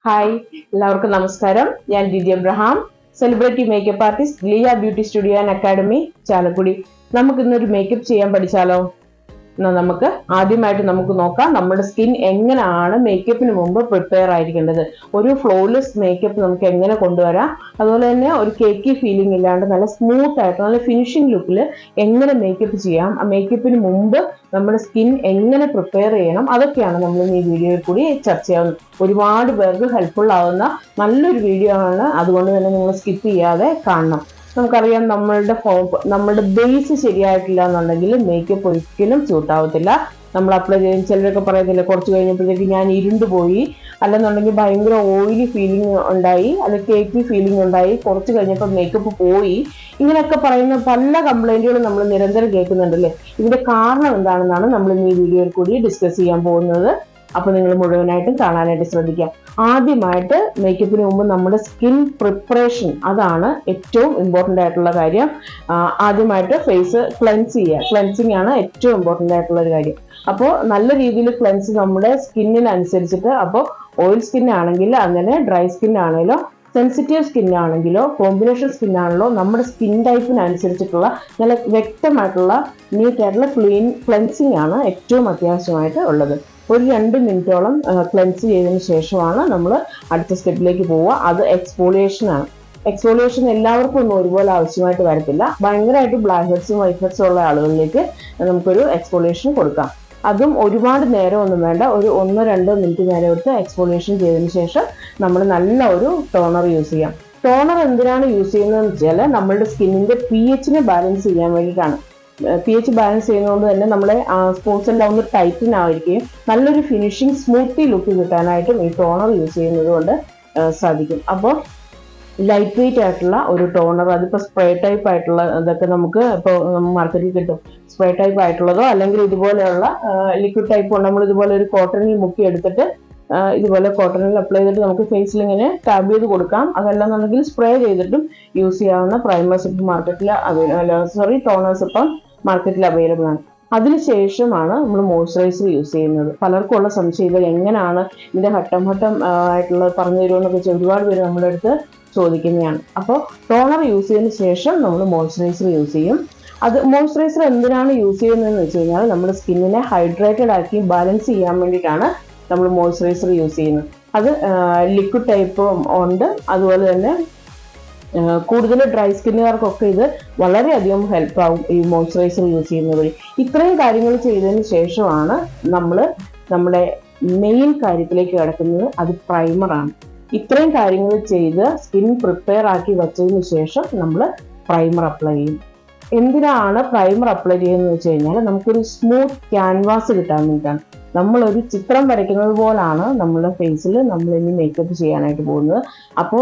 Hi, എല്ലാവർക്കും നമസ്കാരം. ഞാൻ Jiji Abraham, celebrity makeup artist, Liya beauty studio and academy, Chalakudy. നമുക്ക് ഇന്നൊരു മേക്കപ്പ് ചെയ്യാൻ പഠിച്ചാലോ? എന്നാൽ നമുക്ക് ആദ്യമായിട്ട് നമുക്ക് നോക്കാം നമ്മുടെ സ്കിൻ എങ്ങനെയാണ് മേക്കപ്പിന് മുമ്പ് പ്രിപ്പയർ ആയിരിക്കേണ്ടത്. ഒരു ഫ്ലോലെസ് മേക്കപ്പ് നമുക്ക് എങ്ങനെ കൊണ്ടുവരാം, അതുപോലെ തന്നെ ഒരു കേക്കി ഫീലിംഗ് ഇല്ലാണ്ട് നല്ല സ്മൂത്ത് ആയിട്ട് നല്ല ഫിനിഷിംഗ് ലുക്കിൽ എങ്ങനെ മേക്കപ്പ് ചെയ്യാം, ആ മേക്കപ്പിന് മുമ്പ് നമ്മുടെ സ്കിൻ എങ്ങനെ പ്രിപ്പയർ ചെയ്യണം, അതൊക്കെയാണ് നമ്മൾ ഈ വീഡിയോയിൽ കൂടി ചർച്ച ചെയ്യാവുന്നത്. ഒരുപാട് പേർക്ക് ഹെൽപ്ഫുൾ ആവുന്ന നല്ലൊരു വീഡിയോ ആണ്, അതുകൊണ്ട് തന്നെ നിങ്ങൾ സ്കിപ്പ് ചെയ്യാതെ കാണണം. നമുക്കറിയാം നമ്മളുടെ ബേസ് ശരിയായിട്ടില്ല എന്നുണ്ടെങ്കിൽ മേക്കപ്പ് ഒരിക്കലും സ്യൂട്ട് ആവത്തില്ല. നമ്മൾ അപ്ലൈ ചെയ്യും, ചിലരൊക്കെ പറയുന്നില്ല കുറച്ച് കഴിഞ്ഞപ്പോഴത്തേക്ക് ഞാൻ ഇരുണ്ടുപോയി, അല്ലെന്നുണ്ടെങ്കിൽ ഭയങ്കര ഓയിലി ഫീലിംഗ് ഉണ്ടായി, അല്ലെങ്കിൽ കേക്കി ഫീലിംഗ് ഉണ്ടായി, കുറച്ച് കഴിഞ്ഞപ്പോൾ മേക്കപ്പ് പോയി, ഇങ്ങനെയൊക്കെ പറയുന്ന പല കംപ്ലൈന്റുകളും നമ്മൾ നിരന്തരം കേൾക്കുന്നുണ്ടല്ലേ. ഇതിന്റെ കാരണം എന്താണെന്നാണ് നമ്മൾ ഈ വീഡിയോയിൽ കൂടി ഡിസ്കസ് ചെയ്യാൻ പോകുന്നത്. അപ്പൊ നിങ്ങൾ മുഴുവനായിട്ടും കാണാനായിട്ട് ശ്രദ്ധിക്കാം. ആദ്യമായിട്ട് മേക്കപ്പിന് മുമ്പ് നമ്മുടെ സ്കിൻ പ്രിപ്പറേഷൻ, അതാണ് ഏറ്റവും ഇമ്പോർട്ടൻ്റ് ആയിട്ടുള്ള കാര്യം. ആദ്യമായിട്ട് ഫേസ് ക്ലെൻസ് ചെയ്യുക. ക്ലെൻസിങ് ആണ് ഏറ്റവും ഇമ്പോർട്ടൻ്റ് ആയിട്ടുള്ള ഒരു കാര്യം. അപ്പോൾ നല്ല രീതിയിൽ ക്ലെൻസ് നമ്മുടെ സ്കിന്നിനനുസരിച്ചിട്ട്, അപ്പോൾ ഓയിൽ സ്കിൻ ആണെങ്കിൽ അങ്ങനെ, ഡ്രൈ സ്കിൻ ആണെങ്കിലോ, സെൻസിറ്റീവ് സ്കിൻ ആണെങ്കിലോ, കോമ്പിനേഷൻ സ്കിൻ ആണല്ലോ, നമ്മുടെ സ്കിൻ ടൈപ്പിനനുസരിച്ചിട്ടുള്ള നല്ല വ്യക്തമായിട്ടുള്ള നീറ്റായിട്ടുള്ള ക്ലെൻസിങ് ആണ് ഏറ്റവും അത്യാവശ്യമായിട്ട് ഉള്ളത്. ഒരു 2 മിനിറ്റോളം ക്ലെൻസ് ചെയ്തതിന് ശേഷമാണ് നമ്മൾ അടുത്ത സ്റ്റെപ്പിലേക്ക് പോവുക. അത് എക്സ്ഫോളിയേഷൻ ആണ്. എക്സ്ഫോളിയേഷൻ എല്ലാവർക്കും ഒന്നും ഒരുപോലെ ആവശ്യമായിട്ട് വരത്തില്ല. ഭയങ്കരമായിട്ട് ബ്ലാക്ക് ഹെഡ്സും വൈറ്റ് ഹെഡ്സും ഉള്ള ആളുകളിലേക്ക് നമുക്കൊരു എക്സ്ഫോളിയേഷൻ കൊടുക്കാം. അതും ഒരുപാട് നേരം ഒന്നും വേണ്ട, ഒരു 1-2 മിനിറ്റ് നേരം എടുത്ത് എക്സ്ഫോളിയേഷൻ ചെയ്തതിന് ശേഷം നമ്മൾ നല്ല ഒരു ടോണർ യൂസ് ചെയ്യാം. ടോണർ എന്തിനാണ് യൂസ് ചെയ്യുന്നതെന്ന് വെച്ചാൽ നമ്മളുടെ സ്കിന്നിന്റെ pH ബാലൻസ് ചെയ്യാൻ വേണ്ടിയിട്ടാണ്. pH ബാലൻസ് ചെയ്യുന്നതുകൊണ്ട് തന്നെ നമ്മളെ സ്പോട്സ് എല്ലാം ഒന്ന് ടൈറ്റൻ ആയിരിക്കുകയും നല്ലൊരു ഫിനിഷിങ് സ്മൂത്തി ലുക്ക് കിട്ടാനായിട്ടും ഈ ടോണർ യൂസ് ചെയ്യുന്നത് കൊണ്ട് സാധിക്കും. അപ്പോൾ ലൈറ്റ് വെയിറ്റ് ആയിട്ടുള്ള ഒരു ടോണർ, അതിപ്പോൾ സ്പ്രേ ടൈപ്പ് ആയിട്ടുള്ള ഇതൊക്കെ നമുക്ക് ഇപ്പോൾ മാർക്കറ്റിൽ കിട്ടും. സ്പ്രേ ടൈപ്പ് ആയിട്ടുള്ളതോ അല്ലെങ്കിൽ ഇതുപോലെയുള്ള ലിക്വിഡ് ടൈപ്പോ നമ്മൾ ഇതുപോലെ ഒരു കോട്ടണിൽ മുക്കി എടുത്തിട്ട് ഇതുപോലെ കോട്ടണിൽ അപ്ലൈ ചെയ്തിട്ട് നമുക്ക് ഫേസിൽ ഇങ്ങനെ ടാബ് ചെയ്ത് കൊടുക്കാം. അതല്ലെന്നുണ്ടെങ്കിൽ സ്പ്രേ ചെയ്തിട്ടും യൂസ് ചെയ്യാവുന്ന പ്രൈമേഴ്സ് ഇപ്പം മാർക്കറ്റിൽ ടോണേഴ്സ് ഇപ്പം മാർക്കറ്റിൽ അവൈലബിൾ ആണ്. അതിനുശേഷമാണ് നമ്മൾ മോയ്സ്ചറൈസർ യൂസ് ചെയ്യുന്നത്. പലർക്കും ഉള്ള സംശയം, ഇത് എങ്ങനെയാണ് ഇതിന്റെ ഘട്ടം ആയിട്ടുള്ള പറഞ്ഞു തരുമെന്നൊക്കെ ഒരുപാട് പേര് നമ്മുടെ അടുത്ത് ചോദിക്കുന്നതാണ്. അപ്പോൾ ടോണർ യൂസ് ചെയ്തതിന് ശേഷം നമ്മൾ മോയ്സ്ചറൈസർ യൂസ് ചെയ്യും. അത് മോയ്സ്ചറൈസർ എന്തിനാണ് യൂസ് ചെയ്യുന്നതെന്ന് വെച്ച് കഴിഞ്ഞാൽ നമ്മുടെ സ്കിന്നിനെ ഹൈഡ്രേറ്റഡ് ആക്കി ബാലൻസ് ചെയ്യാൻ വേണ്ടിയിട്ടാണ് നമ്മൾ മോയ്സ്ചറൈസർ യൂസ് ചെയ്യുന്നത്. അത് ലിക്വിഡ് ടൈപ്പും ഉണ്ട്, അതുപോലെ തന്നെ കൂടുതൽ ഡ്രൈ സ്കിന്നുകാർക്കൊക്കെ ഇത് വളരെയധികം ഹെൽപ്പ് ആവും ഈ മോയ്സ്ചറൈസർ യൂസ് ചെയ്യുന്നത് വഴി. ഇത്രയും കാര്യങ്ങൾ ചെയ്തതിന് ശേഷമാണ് നമ്മൾ നമ്മുടെ മെയിൻ കാര്യത്തിലേക്ക് കിടക്കുന്നത്, അത് പ്രൈമറാണ്. ഇത്രയും കാര്യങ്ങൾ ചെയ്ത് സ്കിൻ പ്രിപ്പയർ ആക്കി വെച്ചതിന് ശേഷം നമ്മൾ പ്രൈമർ അപ്ലൈ ചെയ്യും. എന്തിനാണ് പ്രൈമർ അപ്ലൈ ചെയ്യുന്നത് വെച്ച് കഴിഞ്ഞാൽ നമുക്കൊരു സ്മൂത്ത് ക്യാൻവാസ് കിട്ടാൻ വേണ്ടിയിട്ടാണ്. നമ്മളൊരു ചിത്രം വരയ്ക്കുന്നത് പോലാണ് നമ്മുടെ ഫേസിൽ നമ്മൾ ഇനി മേക്കപ്പ് ചെയ്യാനായിട്ട് പോകുന്നത്. അപ്പോൾ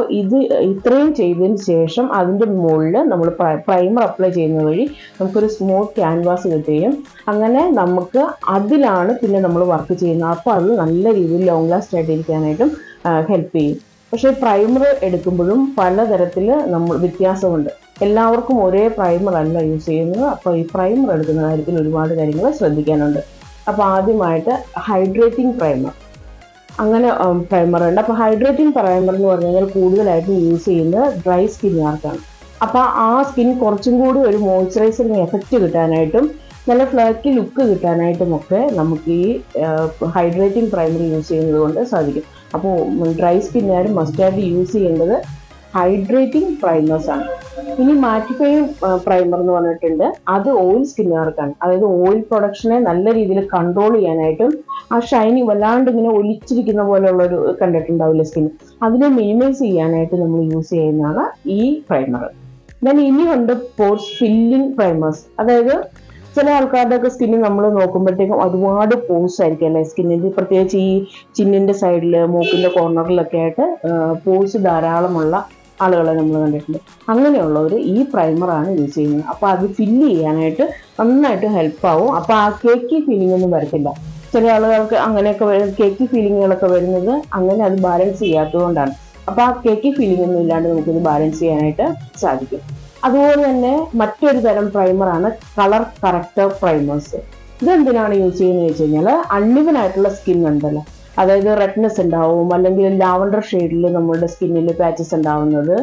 ഇത്രയും ചെയ്തതിന് ശേഷം അതിൻ്റെ മുകളിൽ നമ്മൾ പ്രൈമർ അപ്ലൈ ചെയ്യുന്നത് വഴി നമുക്കൊരു സ്മൂത്ത് ക്യാൻവാസ് കിട്ടുകയും അങ്ങനെ നമുക്ക് അതിലാണ് പിന്നെ നമ്മൾ വർക്ക് ചെയ്യുന്നത്. അപ്പോൾ അത് നല്ല രീതിയിൽ ലോങ് ലാസ്റ്റ് ആയിട്ടിരിക്കാനായിട്ടും ഹെൽപ്പ് ചെയ്യും. പക്ഷേ പ്രൈമർ എടുക്കുമ്പോഴും പലതരത്തിൽ വ്യത്യാസമുണ്ട്. എല്ലാവർക്കും ഒരേ പ്രൈമർ അല്ല യൂസ് ചെയ്യുന്നത്. അപ്പോൾ ഈ പ്രൈമർ എടുക്കുന്ന കാര്യത്തിൽ ഒരുപാട് കാര്യങ്ങൾ ശ്രദ്ധിക്കാനുണ്ട്. അപ്പോൾ ആദ്യമായിട്ട് ഹൈഡ്രേറ്റിംഗ് പ്രൈമർ, അങ്ങനെ പ്രൈമർ ഉണ്ട്. അപ്പോൾ ഹൈഡ്രേറ്റിംഗ് പ്രൈമർ എന്ന് പറഞ്ഞു കഴിഞ്ഞാൽ കൂടുതലായിട്ടും യൂസ് ചെയ്യുന്നത് ഡ്രൈ സ്കിന്നുകാർക്കാണ്. അപ്പോൾ ആ സ്കിൻ കുറച്ചും കൂടി ഒരു മോയ്സ്ചറൈസിങ് എഫക്റ്റ് കിട്ടാനായിട്ടും നല്ല ഫ്ലാക്കി ലുക്ക് കിട്ടാനായിട്ടും ഒക്കെ നമുക്ക് ഈ ഹൈഡ്രേറ്റിംഗ് പ്രൈമർ യൂസ് ചെയ്യുന്നത് കൊണ്ട് സാധിക്കും. അപ്പോൾ ഡ്രൈ സ്കിന്നുകാർ മസ്റ്റായിട്ട് യൂസ് ചെയ്യേണ്ടത് ഹൈഡ്രേറ്റിംഗ് പ്രൈമേഴ്സ് ആണ്. ഇനി മാറ്റിഫൈയിങ് പ്രൈമർ എന്ന് പറഞ്ഞിട്ടുണ്ട്, അത് ഓയിൽ സ്കിന്നുകാർക്കാണ്. അതായത് ഓയിൽ പ്രൊഡക്ഷനെ നല്ല രീതിയിൽ കൺട്രോൾ ചെയ്യാനായിട്ടും ആ ഷൈനിങ് വല്ലാണ്ട് ഇങ്ങനെ ഒലിച്ചിരിക്കുന്ന പോലെയുള്ളൊരു കണ്ടിട്ടുണ്ടാവില്ല സ്കിൻ, അതിനെ മിനിമൈസ് ചെയ്യാനായിട്ട് നമ്മൾ യൂസ് ചെയ്യുന്നതാണ് ഈ പ്രൈമർ. ഇനി ഉണ്ട് പോർസ് ഫില്ലിംഗ് പ്രൈമേഴ്സ്. അതായത് ചില ആൾക്കാരുടെ ഒക്കെ സ്കിന്നിൽ നമ്മൾ നോക്കുമ്പോഴത്തേക്കും ഒരുപാട് പോർസ് ആയിരിക്കും അല്ലേ സ്കിന്നിൻ്റെ, പ്രത്യേകിച്ച് ഈ ചിന്നിൻ്റെ സൈഡിൽ മൂക്കിൻ്റെ കോർണറിലൊക്കെ ആയിട്ട് പോർസ് ധാരാളമുള്ള ആളുകളെ നമ്മൾ കണ്ടിട്ടുണ്ട്. അങ്ങനെയുള്ളവർ ഈ പ്രൈമറാണ് യൂസ് ചെയ്യുന്നത്. അപ്പോൾ അത് ഫില്ല് ചെയ്യാനായിട്ട് നന്നായിട്ട് ഹെൽപ്പ് ആവും. അപ്പോൾ ആ കേക്കി ഫീലിംഗ് ഒന്നും വരത്തില്ല. ചില ആളുകൾക്ക് അങ്ങനെയൊക്കെ കേക്കി ഫീലിങ്ങുകളൊക്കെ വരുന്നത് അങ്ങനെ അത് ബാലൻസ് ചെയ്യാത്തത് കൊണ്ടാണ്. അപ്പോൾ ആ കേക്കി ഫീലിംഗ് ഒന്നും ഇല്ലാണ്ട് നമുക്കിത് ബാലൻസ് ചെയ്യാനായിട്ട് സാധിക്കും. അതുപോലെ തന്നെ മറ്റൊരു തരം പ്രൈമറാണ് കളർ കറക്റ്റർ പ്രൈമേഴ്സ്. ഇതെന്തിനാണ് യൂസ് ചെയ്യുന്നത് വെച്ച് കഴിഞ്ഞാൽ അൺഇവൻ ആയിട്ടുള്ള സ്കിൻ ഉണ്ടല്ലോ, അതായത് റെഡ്നെസ് ഉണ്ടാവും, അല്ലെങ്കിൽ ലാവണ്ടർ ഷെയ്ഡിൽ നമ്മളുടെ സ്കിന്നിൽ പാച്ചസ് ഉണ്ടാവുന്നത്,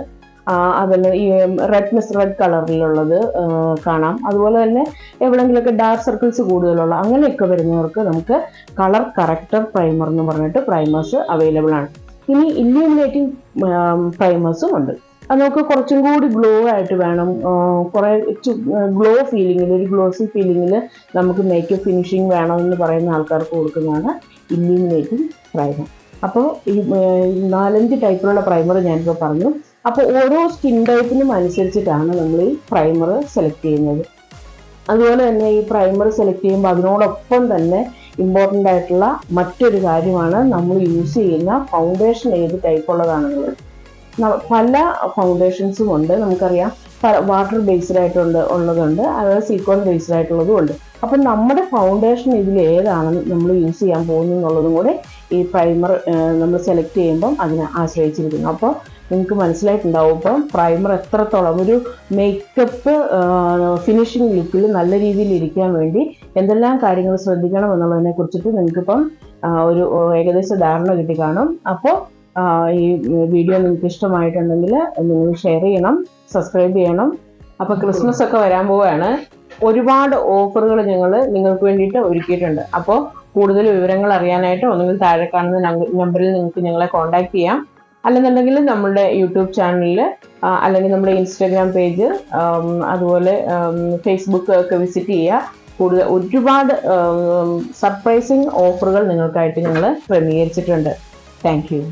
അതിന് ഈ റെഡ് കളറിലുള്ളത് കാണാം. അതുപോലെ തന്നെ എവിടെയെങ്കിലുമൊക്കെ ഡാർക്ക് സർക്കിൾസ് കൂടുതലുള്ള അങ്ങനെയൊക്കെ വരുന്നവർക്ക് നമുക്ക് കളർ കറക്റ്റർ പ്രൈമർ എന്ന് പറഞ്ഞിട്ട് പ്രൈമേഴ്സ് അവൈലബിൾ ആണ്. ഇനി ഇല്യൂമിനേറ്റിംഗ് പ്രൈമേഴ്സും ഉണ്ട്. അത് നമുക്ക് കുറച്ചും കൂടി ഗ്ലോ ആയിട്ട് വേണം, കുറേ ഗ്ലോ ഫീലിങ്ങിൽ, ഒരു ഗ്ലോസി ഫീലിങ്ങിൽ നമുക്ക് മേക്കപ്പ് ഫിനിഷിങ് വേണമെന്ന് പറയുന്ന ആൾക്കാർക്ക് കൊടുക്കുന്നതാണ് ഇല്യൂമിനേറ്റിംഗ് പ്രൈമർ. അപ്പോൾ ഈ 4-5 ടൈപ്പിലുള്ള പ്രൈമർ ഞാനിപ്പോൾ പറഞ്ഞു. അപ്പോൾ ഓരോ സ്കിൻ ടൈപ്പിനും അനുസരിച്ചിട്ടാണ് നമ്മൾ ഈ പ്രൈമർ സെലക്ട് ചെയ്യുന്നത്. അതുപോലെ തന്നെ ഈ പ്രൈമർ സെലക്ട് ചെയ്യുമ്പോൾ അതിനോടൊപ്പം തന്നെ ഇമ്പോർട്ടൻ്റ് ആയിട്ടുള്ള മറ്റൊരു കാര്യമാണ് നമ്മൾ യൂസ് ചെയ്യുന്ന ഫൗണ്ടേഷൻ ഏത് ടൈപ്പുള്ളതാണെന്നുള്ളത്. പല ഫൗണ്ടേഷൻസും ഉണ്ട്, നമുക്കറിയാം. വാട്ടർ ബേസ്ഡ് ആയിട്ടുണ്ട് ഉള്ളതുണ്ട്, അതായത് സിലിക്കോൺ ബേസ്ഡ് ആയിട്ടുള്ളതും ഉണ്ട്. അപ്പം നമ്മുടെ ഫൗണ്ടേഷൻ ഇതിൽ ഏതാണ് നമ്മൾ യൂസ് ചെയ്യാൻ പോകുന്നത് എന്നുള്ളതും കൂടെ ഈ പ്രൈമർ നമ്മൾ സെലക്ട് ചെയ്യുമ്പം അതിനെ ആശ്രയിച്ചിരിക്കുന്നു. അപ്പോൾ നിങ്ങൾക്ക് മനസ്സിലായിട്ടുണ്ടാവും ഇപ്പം പ്രൈമർ എത്രത്തോളം ഒരു മേക്കപ്പ് ഫിനിഷിംഗ് ലുക്കിൽ നല്ല രീതിയിൽ ഇരിക്കാൻ വേണ്ടി എന്തെല്ലാം കാര്യങ്ങൾ ശ്രദ്ധിക്കണം എന്നുള്ളതിനെ കുറിച്ചിട്ട് നിങ്ങൾക്കിപ്പം ഒരു ഏകദേശ ധാരണ കിട്ടി കാണും. അപ്പോൾ ഈ വീഡിയോ നിങ്ങൾക്ക് ഇഷ്ടമായിട്ടുണ്ടെങ്കിൽ നിങ്ങൾ ഷെയർ ചെയ്യണം, സബ്സ്ക്രൈബ് ചെയ്യണം. അപ്പോൾ ക്രിസ്മസ് ഒക്കെ വരാൻ പോവുകയാണ്. ഒരുപാട് ഓഫറുകൾ നിങ്ങൾക്ക് വേണ്ടിയിട്ട് ഒരുക്കിയിട്ടുണ്ട്. അപ്പോൾ കൂടുതൽ വിവരങ്ങൾ അറിയാനായിട്ട് ഒന്നുകിൽ താഴെ കാണുന്ന നമ്പറിൽ നിങ്ങൾക്ക് ഞങ്ങളെ കോൺടാക്ട് ചെയ്യാം, അല്ലെന്നുണ്ടെങ്കിൽ നമ്മളുടെ യൂട്യൂബ് ചാനലിൽ, അല്ലെങ്കിൽ നമ്മുടെ ഇൻസ്റ്റാഗ്രാം പേജ്, അതുപോലെ ഫേസ്ബുക്ക് ഒക്കെ വിസിറ്റ് ചെയ്യുക. ഒരുപാട് സർപ്രൈസിങ് ഓഫറുകൾ നിങ്ങൾക്കായിട്ട് ഞങ്ങൾ ക്രമീകരിച്ചിട്ടുണ്ട്. Thank you.